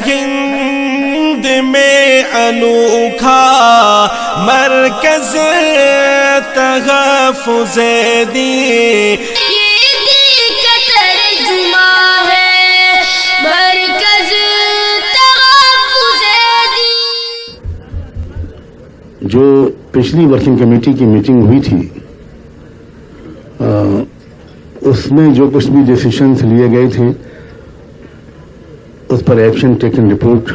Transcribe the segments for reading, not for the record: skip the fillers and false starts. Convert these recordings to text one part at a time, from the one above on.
ہند میں انوکھا مرکز تحفظ دین، یہ دل کا ترجمہ ہے مرکز تحفظ دین۔ جو پچھلی ورکنگ کمیٹی کی میٹنگ ہوئی تھی اس میں جو کچھ بھی ڈیسیشنز لیے گئے تھے اس پر action taken report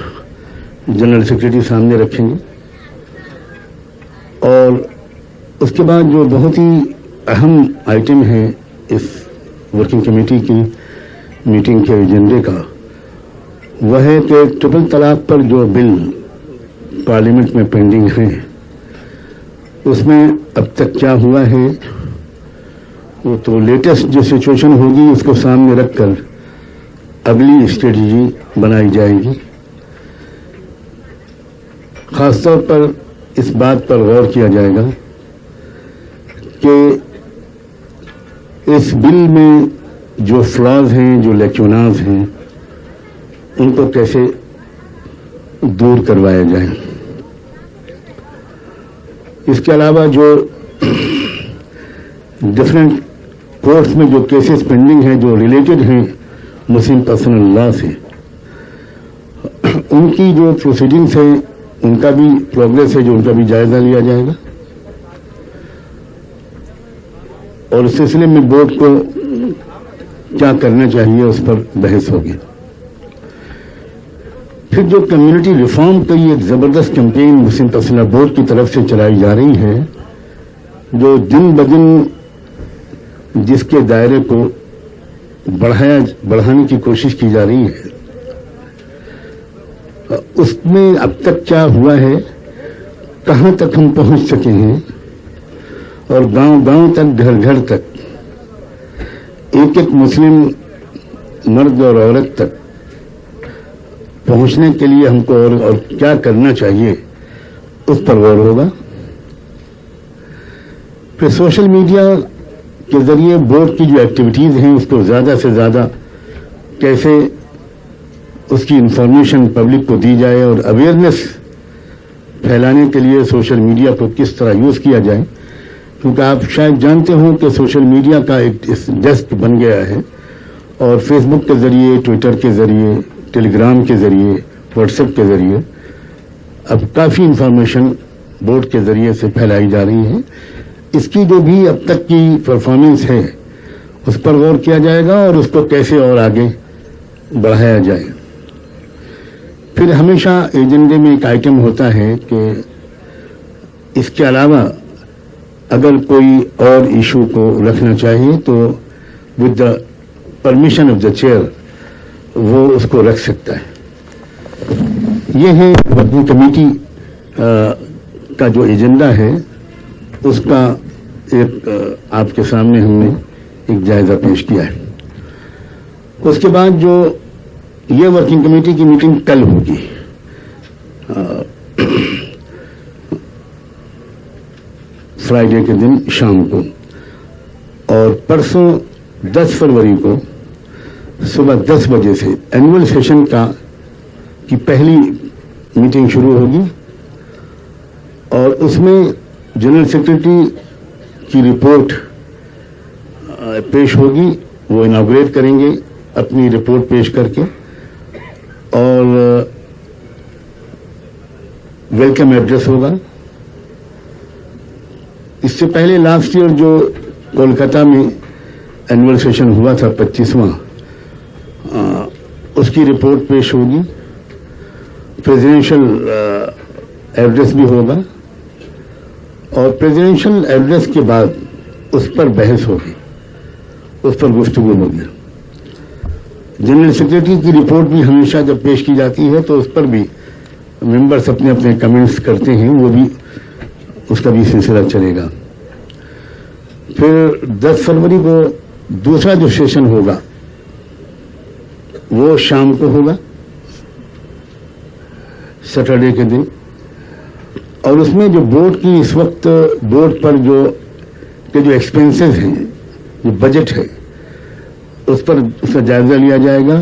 general secretary سامنے رکھیں گے، اور اس کے بعد جو بہت ہی اہم آئٹم ہے اس ورکنگ کمیٹی کی میٹنگ کے ایجنڈے کا، وہ ہے کہ ٹرپل طلاق پر جو بل پارلیمنٹ میں پینڈنگ ہیں اس میں اب تک کیا ہوا ہے، وہ تو لیٹسٹ جو سچویشن ہوگی اس کو سامنے رکھ کر اگلی اسٹریٹجی بنائی جائے گی۔ خاص طور پر اس بات پر غور کیا جائے گا کہ اس بل میں جو فلاز ہیں، جو لیکوناز ہیں، ان کو کیسے دور کروایا جائے۔ اس کے علاوہ جو ڈفرینٹ کورٹس میں جو کیسز پینڈنگ ہیں جو ریلیٹڈ ہیں مسلم پرسنل لا سے، ان کی جو پروسیڈنگس ہیں ان کا بھی پروگریس ہے جو ان کا بھی جائزہ لیا جائے گا، اور اس سلسلے میں بورڈ کو کیا کرنا چاہیے اس پر بحث ہوگی۔ پھر جو کمیونٹی ریفارم کی ایک زبردست کیمپین مسلم پرسنل بورڈ کی طرف سے چلائی جا رہی ہے، جو دن بدن جس کے دائرے کو بڑھانے کی کوشش کی جا رہی ہے، اس میں اب تک کیا ہوا ہے، کہاں تک ہم پہنچ سکے ہیں، اور گاؤں گاؤں تک، گھر گھر تک، ایک ایک مسلم مرد اور عورت تک پہنچنے کے لیے ہم کو اور کیا کرنا چاہیے اس پر غور ہوگا۔ پھر سوشل میڈیا کے ذریعے بورڈ کی جو ایکٹیویٹیز ہیں اس کو زیادہ سے زیادہ کیسے اس کی انفارمیشن پبلک کو دی جائے، اور اویئرنیس پھیلانے کے لیے سوشل میڈیا کو کس طرح یوز کیا جائے، کیونکہ آپ شاید جانتے ہوں کہ سوشل میڈیا کا ایک ڈیسک بن گیا ہے، اور فیس بک کے ذریعے، ٹویٹر کے ذریعے، ٹیلی گرام کے ذریعے، واٹس ایپ کے ذریعے اب کافی انفارمیشن بورڈ کے ذریعے سے پھیلائی جا رہی ہے۔ اس کی جو بھی اب تک کی پرفارمنس ہے اس پر غور کیا جائے گا، اور اس کو کیسے اور آگے بڑھایا جائے۔ پھر ہمیشہ ایجنڈے میں ایک آئٹم ہوتا ہے کہ اس کے علاوہ اگر کوئی اور ایشو کو رکھنا چاہیے تو with the permission of the chair وہ اس کو رکھ سکتا ہے۔ یہ ہے ورکنگ کمیٹی کا جو ایجنڈا ہے اس کا ایک آپ کے سامنے ہم نے ایک جائزہ پیش کیا ہے۔ اس کے بعد جو یہ ورکنگ کمیٹی کی میٹنگ کل ہوگی، فرائیڈے کے دن شام کو، اور پرسوں 10 فروری کو صبح 10 بجے سے اینول سیشن کی پہلی میٹنگ شروع ہوگی، اور اس میں جنرل سیکرٹری کی رپورٹ پیش ہوگی۔ وہ اناگوریٹ کریں گے اپنی رپورٹ پیش کر کے، اور ویلکم ایڈریس ہوگا۔ اس سے پہلے لاسٹ ایئر جو کولکاتہ میں اینول سیشن ہوا تھا 25واں، اس کی رپورٹ پیش ہوگی، پریزیڈنشل ایڈریس بھی ہوگا، اور پریزیڈنشل ایڈریس کے بعد اس پر بحث ہوگی، اس پر گفتگو ہوگی۔ جنرل سیکرٹری کی رپورٹ بھی ہمیشہ جب پیش کی جاتی ہے تو اس پر بھی ممبرس اپنے اپنے کمنٹس کرتے ہیں، وہ بھی اس کا بھی سلسلہ چلے گا۔ پھر 10 فروری کو دوسرا جو سیشن ہوگا وہ شام کو ہوگا، سیٹرڈے کے دن، اور اس میں جو بورڈ کی اس وقت بورڈ پر جو ایکسپینسز ہیں، جو بجٹ ہے، اس کا جائزہ لیا جائے گا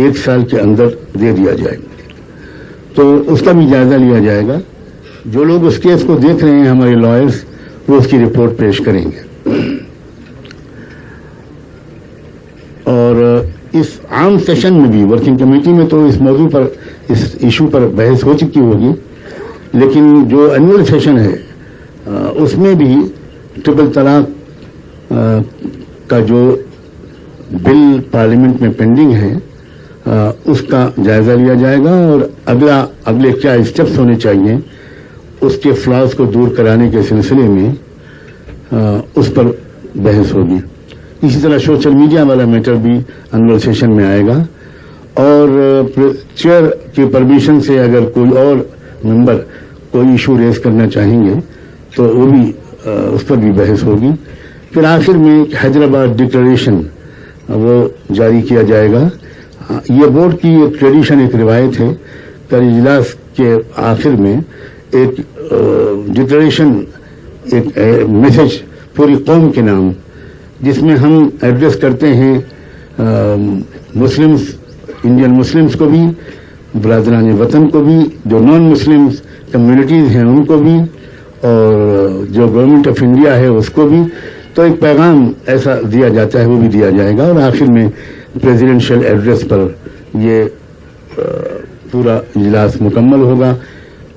1 سال کے اندر دے دیا جائے. تو اس کا بھی جائزہ لیا جائے گا. جو لوگ اس کیس کو دیکھ رہے ہیں ہمارے لائرز وہ اس کی رپورٹ پیش کریں گے. اور اس عام سیشن میں بھی ورکنگ کمیٹی میں تو اس موضوع پر اس ایشو پر بحث ہو چکی ہوگی, لیکن جو اینول سیشن ہے اس میں بھی ٹرپل طلاق کا جو بل پارلیمنٹ میں پینڈنگ ہے اس کا جائزہ لیا جائے گا, اور اگلے کیا اسٹیپس ہونے چاہیے اس کے فلاز کو دور کرانے کے سلسلے میں اس پر بحث ہوگی. اسی طرح سوشل میڈیا والا میٹر بھی اینول سیشن میں آئے گا, اور چیئر کی پرمیشن سے اگر کوئی اور ممبر کوئی ایشو ریز کرنا چاہیں گے تو وہ بھی اس پر بھی بحث ہوگی. پھر آخر میں حیدرآباد ڈکلریشن وہ جاری کیا جائے گا. یہ بورڈ کی ایک ٹریڈیشن, ایک روایت ہے کہ اجلاس کے آخر میں ایک ڈکلریشن, ایک میسج پوری قوم کے نام, جس میں ہم ایڈریس کرتے ہیں مسلمز, انڈین مسلمز کو بھی, برادران وطن کو بھی, جو نان مسلمز کمیونٹیز ہیں ان کو بھی, اور جو گورنمنٹ آف انڈیا ہے اس کو بھی. تو ایک پیغام ایسا دیا جاتا ہے, وہ بھی دیا جائے گا. اور آخر میں پریزیڈنشل ایڈریس پر یہ پورا اجلاس مکمل ہوگا,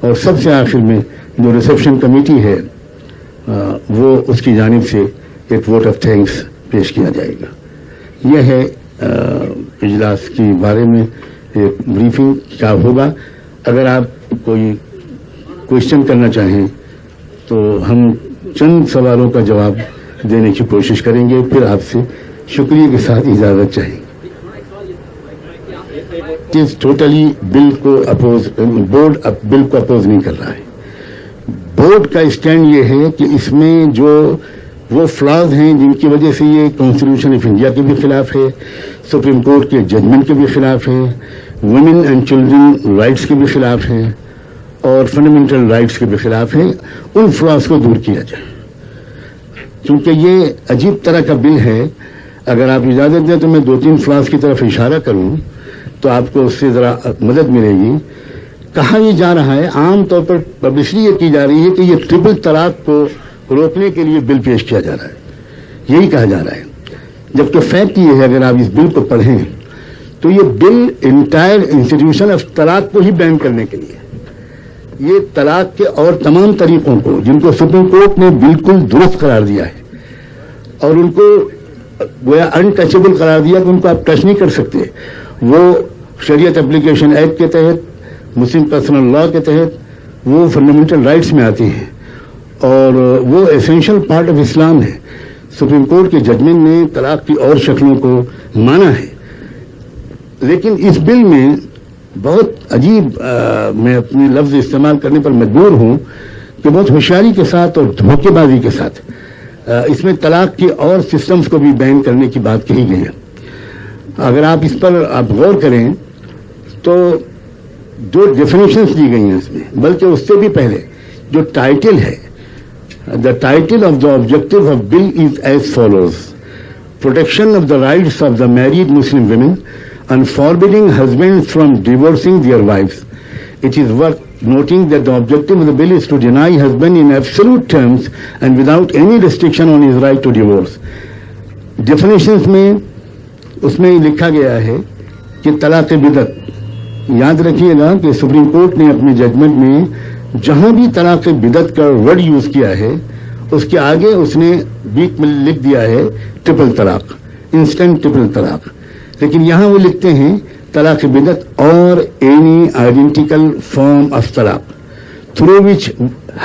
اور سب سے آخر میں جو ریسیپشن کمیٹی ہے وہ اس کی جانب سے ایک ووٹ آف تھینکس پیش کیا جائے گا. یہ ہے اجلاس کے بارے میں ایک بریفنگ کیا ہوگا. اگر آپ کوئی کوشچن کرنا چاہیں تو ہم چند سوالوں کا جواب دینے کی کوشش کریں گے, پھر آپ سے شکریہ کے ساتھ اجازت چاہیں گے. ٹوٹلی بل کو اپوز, بورڈ بل کو اپوز نہیں کر رہا ہے. بورڈ کا اسٹینڈ یہ ہے کہ اس میں جو وہ فلاز ہیں جن کی وجہ سے یہ کانسٹیٹیوشن آف انڈیا کے بھی خلاف ہے, سپریم کورٹ کے ججمنٹ کے بھی خلاف ہے, ویمن اینڈ چلڈرن رائٹس کے بھی خلاف ہے, اور فنڈامنٹل رائٹس کے بھی خلاف ہے, ان فلاز کو دور کیا جائے. کیونکہ یہ عجیب طرح کا بل ہے. اگر آپ اجازت دیں تو میں 2-3 فلاز کی طرف اشارہ کروں تو آپ کو اس سے ذرا مدد ملے گی. کہا یہ جا رہا ہے, عام طور پر پبلسٹی یہ کی جا رہی ہے کہ یہ ٹرپل طلاق کو روکنے کے لیے بل پیش کیا جا رہا ہے, یہی کہا جا رہا ہے. جبکہ فیکٹ یہ ہے, اگر آپ اس بل کو پڑھیں تو یہ بل انٹائر انسٹیٹیوشن آف طلاق کو ہی بین کرنے کے لیے, یہ طلاق کے اور تمام طریقوں کو جن کو سپریم کورٹ نے بالکل درست قرار دیا ہے اور ان کو گویا انٹچبل قرار دیا کہ ان کو آپ ٹچ نہیں کر سکتے, وہ شریعت اپلیکیشن ایکٹ کے تحت, مسلم پرسنل لا کے تحت وہ فنڈامنٹل رائٹس میں آتی ہیں, اور وہ ایسینشل پارٹ آف اسلام ہے. سپریم کورٹ کے ججمنٹ نے طلاق کی اور شکلوں کو مانا ہے. لیکن اس بل میں بہت عجیب, میں اپنے لفظ استعمال کرنے پر مجبور ہوں کہ بہت ہوشیاری کے ساتھ اور دھوکے بازی کے ساتھ اس میں طلاق کے اور سسٹمز کو بھی بین کرنے کی بات کہی گئی ہے. اگر آپ اس پر آپ غور کریں تو جو ڈیفینیشنز دی گئی ہیں اس میں, بلکہ اس سے بھی پہلے جو ٹائٹل ہے, the title of the objective of bill is as follows: protection of the rights of the married Muslim women and forbidding husbands from divorcing their wives. It is worth noting that the objective of the bill is to deny husband in absolute terms and without any restriction on his right to divorce. Definitions میں اس میں لکھا گیا ہے کہ طلاق بدعت, یاد رکھیے گا کہ سپریم کورٹ نے اپنے ججمنٹ میں جہاں بھی طلاق بدعت کا ورڈ یوز کیا ہے اس کے آگے اس نے بیچ میں لکھ دیا ہے ٹرپل طلاق, انسٹنٹ ٹرپل طلاق. لیکن یہاں وہ لکھتے ہیں طلاق بدعت اور any identical form of talaq through which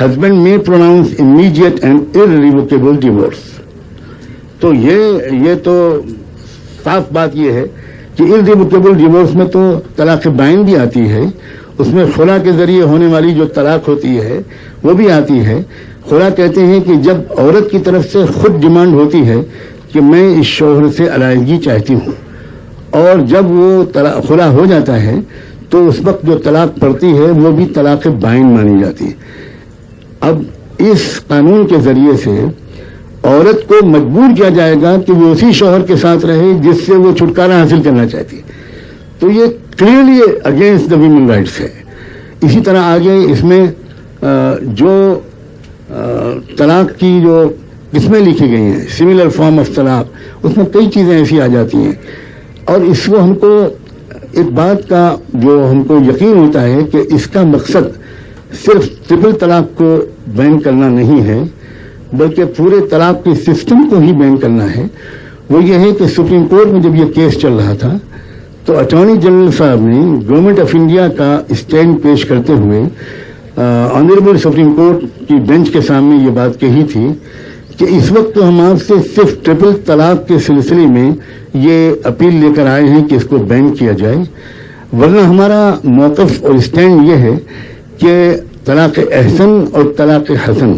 husband may pronounce immediate and irrevocable divorce. تو یہ تو صاف بات یہ ہے کہ irrevocable ڈیورس میں تو طلاق بائن بھی آتی ہے, اس میں خلا کے ذریعے ہونے والی جو طلاق ہوتی ہے وہ بھی آتی ہے. خلا کہتے ہیں کہ جب عورت کی طرف سے خود ڈیمانڈ ہوتی ہے کہ میں اس شوہر سے علیحدگی چاہتی ہوں, اور جب وہ خلا ہو جاتا ہے تو اس وقت جو طلاق پڑتی ہے وہ بھی طلاق بائن مانی جاتی ہے. اب اس قانون کے ذریعے سے عورت کو مجبور کیا جائے گا کہ وہ اسی شوہر کے ساتھ رہے جس سے وہ چھٹکارا حاصل کرنا چاہتی ہے. تو یہ clearly against the women rights ہے. اسی طرح آگے اس میں جو طلاق کی جو قسمیں لکھی گئی ہیں, سملر فارم آف طلاق, اس میں کئی چیزیں ایسی آ جاتی ہیں. اور اس کو ہم کو ایک بات کا جو ہم کو یقین ہوتا ہے کہ اس کا مقصد صرف ٹرپل طلاق کو بین کرنا نہیں ہے, بلکہ پورے طلاق کے سسٹم کو ہی بین کرنا ہے. وہ یہ ہے کہ سپریم کورٹ میں جب یہ کیس چل رہا تھا تو اٹارنی جنرل صاحب نے گورنمنٹ آف انڈیا کا اسٹینڈ پیش کرتے ہوئے آنریبل سپریم کورٹ کی بینچ کے سامنے یہ بات کہی تھی کہ اس وقت تو ہم آپ سے صرف ٹرپل طلاق کے سلسلے میں یہ اپیل لے کر آئے ہیں کہ اس کو بین کیا جائے, ورنہ ہمارا موقف اور اسٹینڈ یہ ہے کہ طلاق احسن اور طلاق حسن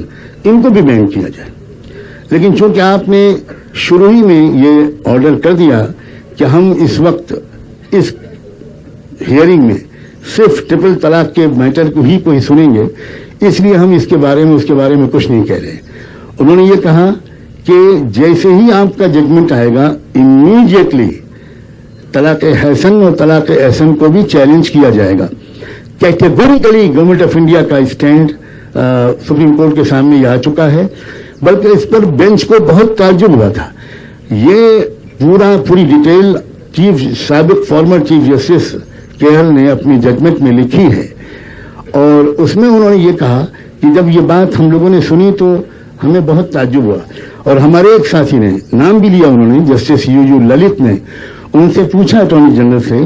ان کو بھی بین کیا جائے. لیکن چونکہ آپ نے شروع ہی میں یہ آرڈر کر دیا کہ ہم اس وقت اس ہیئرنگ میں صرف ٹرپل طلاق کے میٹر کو ہی سنیں گے, اس لیے ہم اس کے بارے میں کچھ نہیں کہہ رہے. انہوں نے یہ کہا کہ جیسے ہی آپ کا ججمنٹ آئے گا امیڈیٹلی طلاق حسن اور طلاق احسن کو بھی چیلنج کیا جائے گا. کیٹیگوریکلی گورنمنٹ آف انڈیا کا اسٹینڈ سپریم کورٹ کے سامنے یہ آ چکا ہے, بلکہ اس پر بینچ کو بہت تعجب ہوا تھا. یہ پوری ڈیٹیل سابق فارمر چیف جسٹس کیرل نے اپنی ججمنٹ میں لکھی ہے, اور اس میں انہوں نے یہ کہا کہ جب یہ بات ہم لوگوں نے سنی تو ہمیں بہت تعجب ہوا, اور ہمارے ایک ساتھی نے نام بھی لیا, انہوں نے جسٹس یو للت نے, ان سے پوچھا اٹارنی جنرل سے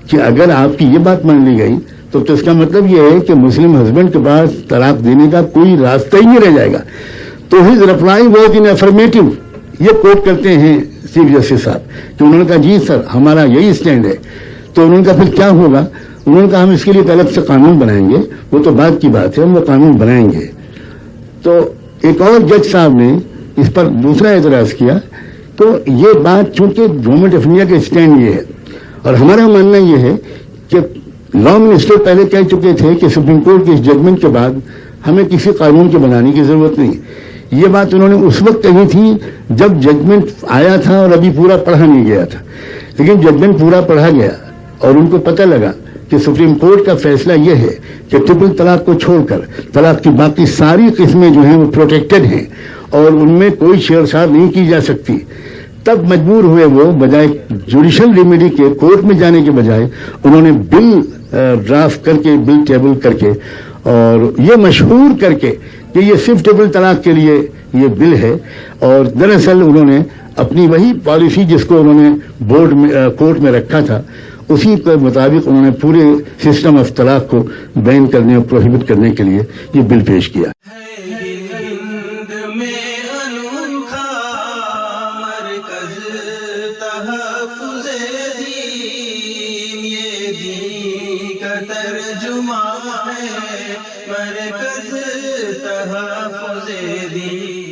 کہ اگر آپ کی یہ بات مان لی گئی تو اس کا مطلب یہ ہے کہ مسلم ہسبینڈ کے پاس طلاق دینے کا کوئی راستہ ہی نہیں رہ جائے گا. تو his reply was in affirmative. یہ کوٹ کرتے ہیں چیف جسٹس صاحب کہ انہوں نے کہا جی سر ہمارا یہی اسٹینڈ ہے. تو انہوں نے کہا پھر کیا ہوگا؟ انہوں نے کہا ہم اس کے لیے ایک الگ سے قانون بنائیں گے, وہ تو بات کی بات ہے, ہم وہ قانون بنائیں گے. تو ایک اور جج صاحب نے اس پر دوسرا اعتراض کیا. تو یہ بات چونکہ گورنمنٹ آف انڈیا کا اسٹینڈ یہ ہے, اور ہمارا ماننا یہ ہے کہ لا منسٹر پہلے کہہ چکے تھے کہ سپریم کورٹ کے اس ججمنٹ کے بعد ہمیں کسی قانون کے بنانے کی ضرورت نہیں. یہ بات انہوں نے اس وقت کہی تھی جب ججمنٹ آیا تھا اور ابھی پورا پڑھا نہیں گیا تھا, لیکن ججمنٹ پورا پڑھا گیا اور ان کو پتہ لگا کہ سپریم کورٹ کا فیصلہ یہ ہے کہ ٹرپل طلاق کو چھوڑ کر طلاق کی باقی ساری قسمیں جو ہیں وہ پروٹیکٹڈ ہیں اور ان میں کوئی چھیڑ چھاڑ نہیں کی جا سکتی. تب مجبور ہوئے وہ بجائے جوڈیشل ریمیڈی کے کورٹ میں جانے کے بجائے انہوں نے بل ڈرافٹ کر کے, بل ٹیبل کر کے, اور یہ مشہور کر کے کہ یہ صرف ٹرپل طلاق کے لیے یہ بل ہے. اور دراصل انہوں نے اپنی وہی پالیسی جس کو انہوں نے بورڈ میں کورٹ میں رکھا تھا اسی کے مطابق انہوں نے پورے سسٹم آف طلاق کو بین کرنے اور پروہیبٹ کرنے کے لیے یہ بل پیش کیا. ترجمہ ہے مرکز تحفظ دین.